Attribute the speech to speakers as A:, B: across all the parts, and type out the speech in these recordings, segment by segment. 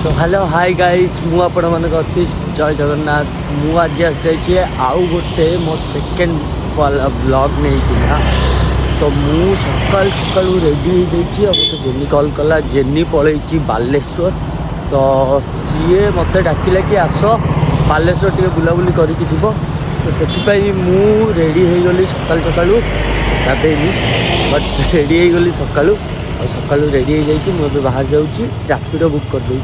A: so hello hi guys मु आपण मानक अति जय जगन्नाथ मु आज आसी आउ गोटे मो सेकेंड वाला ब्लॉग नहीं था तो मु सकाल सकाल रेडी हो जाइए अब तो जेनी कॉल कला जेनी पलैची बालेश्वर तो सीए मत डाकिला कि आस बालेश्वर टे बुलाबुली करके जीव तो से मु रेडी हो गली सकाल सकाल गाधेनी बट रेडी हो गली सकालू और सका रेडी हो जाइए मुझे बाहर जाऊँगी रैपिडो बुक कर दूँ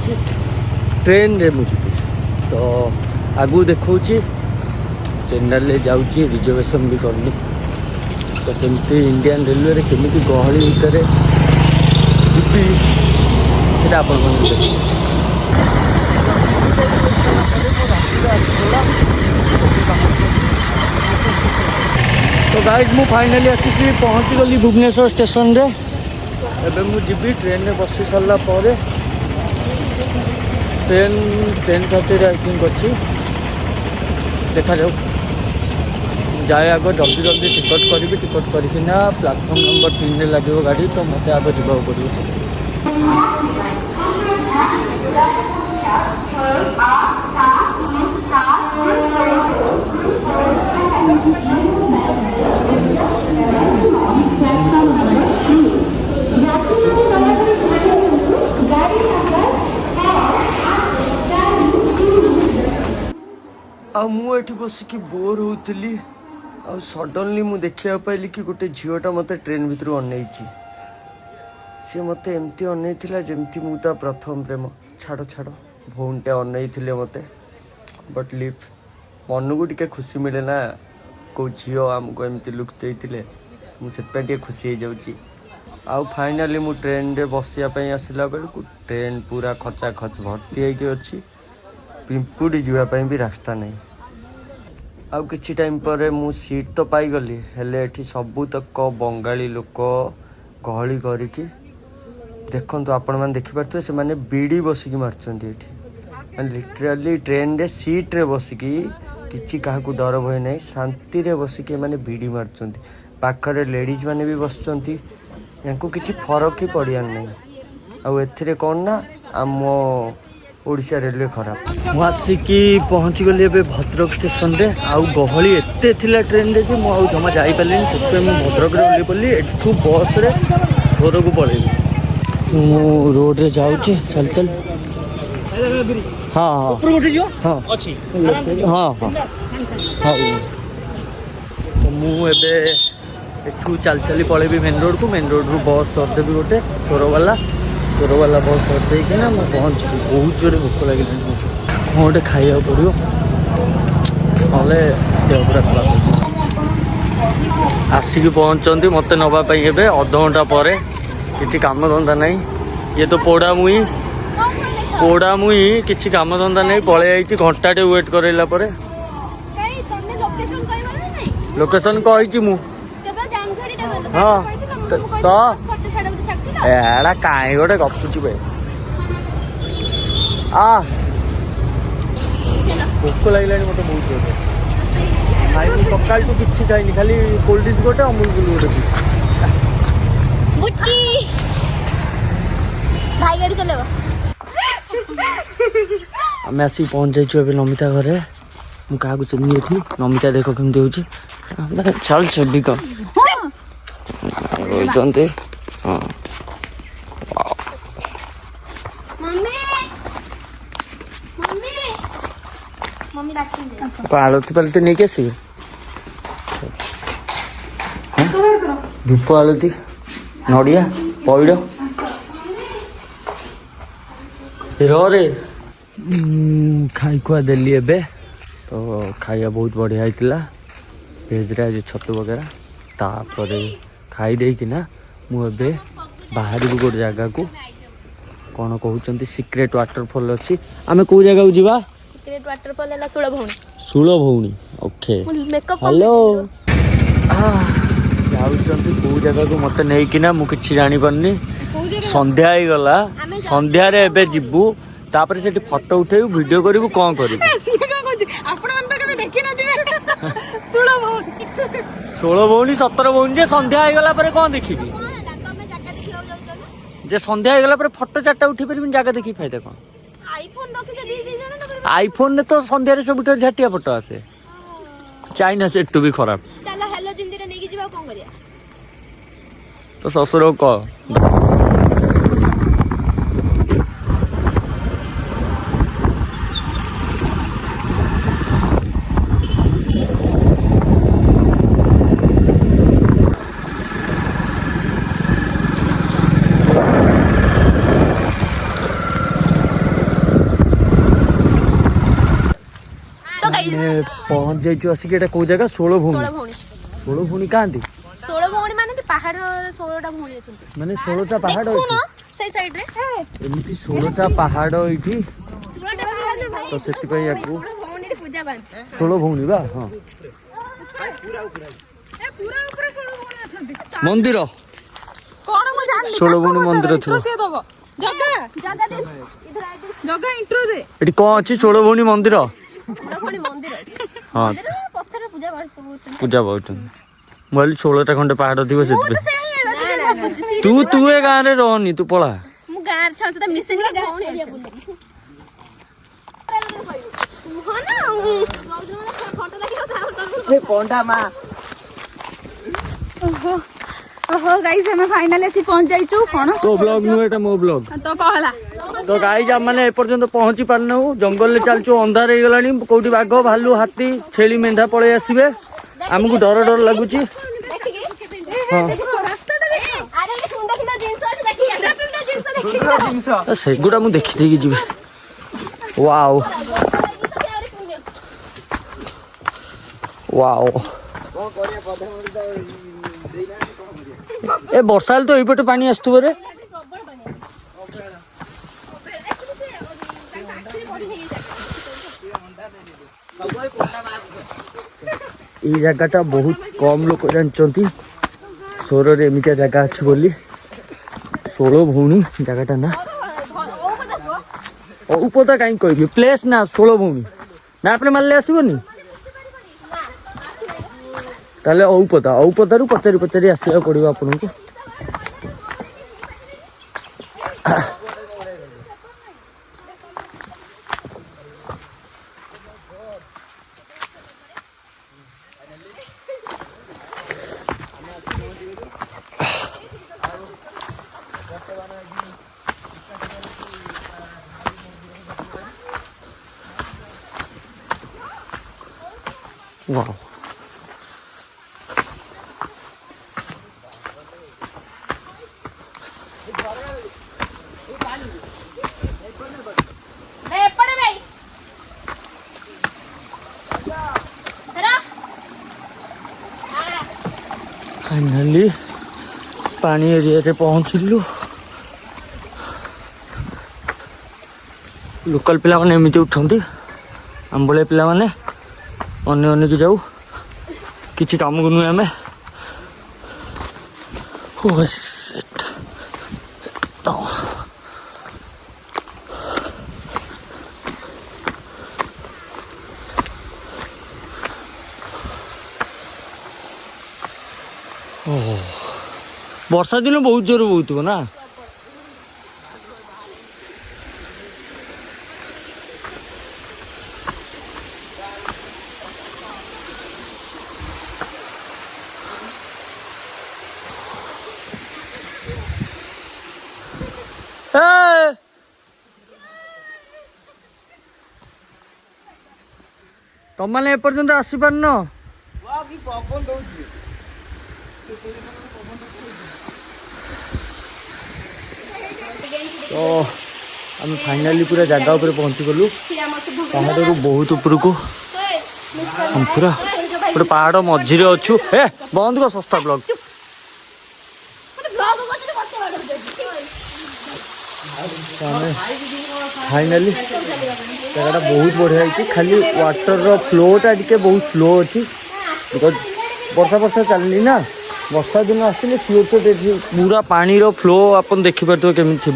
A: ट्रेन रे मुझे तो आगू देखा जनरल जाऊँगी रिजर्वेशन भी करनी तो केमती इंडियन रेलवे रे केमती गहली भितर जी से आप तो गाइज मु फाइनाली आसिक पहुँची गली भुवनेश्वर स्टेशन रे एबे मु जीवी ट्रेन में बसी सारा पर ट्रेन खातिर आई थिंक अच्छी देखा जाऊ जाए आग जल्दी जल्दी टिकट करी टिकट करना प्लाटफर्म नंबर 3 रे लगे गाड़ी तो मत आग जावा पड़ो मुझे बसिकी बोर होती आ सडनली मु देखा पाइली कि गोटे झीटा मत ट्रेन भितर अन सी मत एमती अन जमती मुता प्रथम प्रेम छाड़ छाड़ भौनटे अन मत बट लिव मन को टे खुशी मिले ना कौ झील आमको एमती लुक देते मुझे खुशी हो जाऊँगी आउ फाइनाली मु ट्रेन रे बसियापाई आसला बेलू ट्रेन पूरा खचा खच भर्ती होगी अच्छी पिंपुड़ी जावाई भी रास्ता नहीं आउ किछि टाइम पर मु सीट तो पाई गली हेले एठी सबुतक बंगाली लोक गहली करिकी देखंतु आपण माने देखि पारथु से माने बीड़ी बसिकी मारचंती एठी माने लिटरली ट्रेन रे सीट रे बसिकी किछि काहाकू डर भय नै शांति रे बसिकी माने बीड़ी मारचंती पाखरे लेडीज माने भी बसचंती यानको किछि फरक ही पड़ियार नै आउ एथिरे कोन ना आम ओडिशा रेलवे खराब मु आसिकी पहुँची गली ए भद्रक स्टेशन रे आउ गहली एते थिला ट्रेन रे जे मु आउ जमा जाई पालिनी से मु भद्रक रे ओली पल्ली एठू बस रे सोर को पळेली मु रोड रे जाउची चल चल हां हां ऊपर उठी जो हां अछि हां हां हां तो मु एबे एठू चल चली पळेबी मेन रोड रू बस धर देबी गोटे सोर वाला बस धरते कि ना मैं पहुँच बहुत जोरे भोक लगे कौटे खाया पड़ो ना देह पूरा खराब आसिक पहुँचती मत नापी ए अधघंटा पर किसी काम धंदा नहीं ये तो पोड़ा मुई किसी काम धंदा नहीं पलि आई घंटाटे वेट करैला पर लोकेशन कही मु हाँ तो एड़ा कहीं गोटे गपुची भाई भोक लगे मत बहुत जोर खाई सकाल तू किसी खाई खाली कोल्ड ड्रिंक्स गोटे अमूल गुल गोटे
B: भाई गाड़ी चलेबो
A: आम आसिक पहुँच जाइए ए नमिता घरे मु क्या चिन्ह थी नमिता देख केमती हो चल छबी कम हाँ आलती पालती नहीं कैसे धूप आलती नड़िया पैड़ रे खाई खुआ देली एबे तो खाइया बहुत बढ़िया होता भेज आज छतु वगैरह तापर खाई देना मुझे बाहर गोटे जगह को कौन कहते सिक्रेट वाटरफॉल अच्छी आम कौ जगह जावा
B: सिक्रेट वाटरफॉल है
A: सुल भौणी ओके हेलो जाऊँ कौ जगह को मत नहीं कि मुझे जानी पारनी संध्या ही गला संध्या रे एबे जिबू तापर से फोटो उठेबू वीडियो करू कौन करू षोल भौणी 17 भौणी जे संध्या हो गला पर कौन देखी जे संध्या हो गला पर फोटो चार्टा उठी पारि जगह देखी फायदा कौन
B: आईफोन रखिଛ ଦି ଜଣ ତମର
C: आईफोन ने तो संध्यारे सबुठ झाटिया फोटो आसे चाइना सेट टू भी खराब
B: ଚାଲ ହେଲୋ ଜିନ୍ଦିରେ ନେଇକି ଯିବା କଣ କରିବା
C: तो ससुर कह
B: तो गाइस
C: पहुंच जाइछु आसिक एटा को जगह 16 भूमि
B: 16 भौणी
C: 16 भूमि कांती
B: 16 भौणी ମାନେ କି ପାହାଡ 16ଟା ଭଉଣୀ ଅଛନ୍ତି
C: माने 16टा पहाड़
B: ଦେଖୁନ
C: अछि
B: ସେଇ ସାଇଡ ରେ
C: एमिति 16टा पहाड़ एठी
B: 16ଟା ପାହାଡ ଭାଇ
C: तो सेति पई याकू
B: 16 ଭଉଣୀରେ ପୂଜା ବାଞ୍ଚ
C: 16 भूमि बा हां
B: ପୁରା ଉପରେ 16 ଭଉଣୀ ଅଛନ୍ତି
C: मंदिर
B: କଣ ମୁଁ ଜାଣିନି
C: 16 भूमि मंदिर थियो
B: ସେ ଦବ ଜଗା ଜଗା ଦେ इधर आ ଜଗା इंट्रो दे
C: एठी कोन अछि 16 भूमि मंदिर
B: 16 ଭଉଣୀ ମନ୍ଦିର ଅଛି
C: हां
B: ମନ୍ଦିର ପଥରରେ ପୂଜା କରୁଛନ୍ତି
C: पूजा बहुतन मोबाइल 16टा खंडे पहाड़ थिबो सेति पे
B: ସେ
C: तू तू ए गां रे रहनी तू पळा
B: ମୁଁ ଗାଁରେ ଛଅ ସହିତ ମିଶିଂ ରେ ଭଉଣୀ ଅଛନ୍ତି ହଁ ନା ଫଟୋ ଲାଗି
A: पंडा मा
D: ओहो गाइस हमें फाइनल ऐसी पहुंच जाइचु कोन
C: तो ब्लॉग नु एटा मो ब्लॉग
D: तो कहला
C: तो गाइस हम माने ए पर्यंत पहुंची पारनहु जंगल ले चालचो अंधार हे गलानी कोठी बाघ भालू हाथी छेली मेंढा पळे आसीबे हमकु डर डर लागुची हां
B: रास्ताटा देखो अरे ये सुंदर सुंदर जिंस আছে দেখি सुंदर जिंस देखी
C: सेगुडा मु देखि देगी जिबे वाओ वाओ ए वर्षाल तो एपटे पानी आस्तु रे ये जगह बहुत कम लोग जानते सोर एमितिया जगह अच्छी बोली 16 भूमि जगह ना उपदा कहीं कह प्लेस ना 16 भूमि ना आपने मारले आसबनी ताले औपदा औपदारू पचारि पचारि आसवा पड़ो आपन को वाह
B: दे पड़े भाई तेरा
C: फाइनाली पानी एरिया रे पहुंचलु लोकल पिला माने एमिति उठंती आंबळे पिला माने अन्य अन्य की जाऊ किछि काम को नुए हमें ओ शिट तो वर्षा दिन बहुत जोर बहुत ना तुम मैंने एपर्यंत आसी पार न तो आम फाइनाली पूरा जगह उपर पहुंची गलु पहाड़ बहुत ऊपर को हम पूरा गोटे पहाड़ मझी अच्छु ए बंद कर सस्ता ब्लॉग फाइनाली जगह बहुत बढ़िया खाली वाटर फ्लोटा टे बहुत स्लो अच्छी बिकज वर्षा वर्षा चलनी ना वर्षा दिन आसिले फ्लो तो पूरा पानी फ्लो आपन देखिपार केमी थी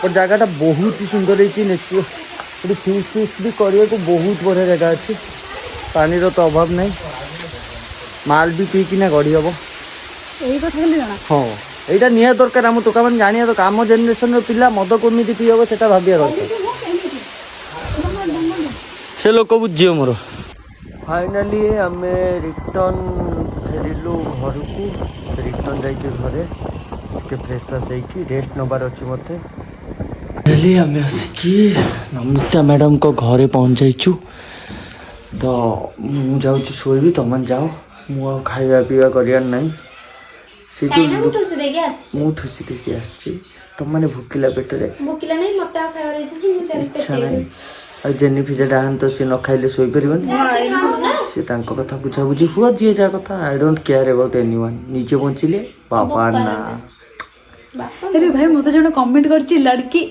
C: पर जगह बहुत ही सुंदर है फिस्ट फिस्ट भी करने को बहुत बढ़िया जगह अच्छी पानी तो अभाव नहीं माल भी पीकिना गढ़ी हम
D: यही कथा खाली जाना
C: हाँ এইটা নিয়া দরকার ଆମ ଟୋକାମାନେ ଜାଣିବା ଦରକାର ଆମ ଜେନେରେସନର ପିଲା ମଦ କେମିତି ପିଇ ହେବ ସେଟା ଭାବିବା ଦରକାର ସେ ଲୋକ ବୁଝିବ ମୋର
A: फाइनाली आम रिटर्न फेरिलु घर को रिटर्न जाइए घरे टे फ्रेश फ्रेश होगी रेस्ट नबार अच्छी मत
C: फाइनाली आम आसिकी नमिता मैडम को घरे पहुँच जाइछु तो मुझे शोबी तुम जाओ मु खाଇବା ପିଇବା କରିବାର ନାହିଁ से जो
B: ମୁଁ ଠୁସି ଦେଇକି ଆସିଛି
C: ମୁଁ ଠୁସି ଦେଇକି ଆସିଛି ତମମାନେ ଭୋକିଲା ପେଟରେ
B: ଭୋକିଲା ନାହିଁ ମତେ ଆଉ ଖାଇବାର ଇଚ୍ଛା ଅଛି ମୁଁ ଚାଲି
C: ଇଚ୍ଛା ନାହିଁ ଆଉ ଜେନି ଫିଜା ଡାହାନ୍ ତ ସେ ନ ଖାଇଲେ ଶୋଇପାରିବନି ସେ ତାଙ୍କ କଥା ବୁଝାବୁଝି ହୁଅ ଯିଏ ଯାହା କଥା ଆଇ ଡୋଣ୍ଟ କେୟାର ଆବାଉଟ୍ ଏନିୱାନ୍ ନିଜେ ବଞ୍ଚିଲେ ବାବା ନା
D: अरे भाई मत जन कमेंट करछि लड़की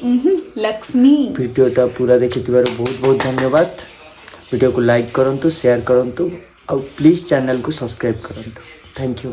D: लक्ष्मी
C: वीडियोटा पूरा देखिथिबार बहुत बहुत धन्यवाद वीडियो को लाइक करंतु शेयर करंतु और प्लीज चैनल को सब्सक्राइब करंतु थैंक यू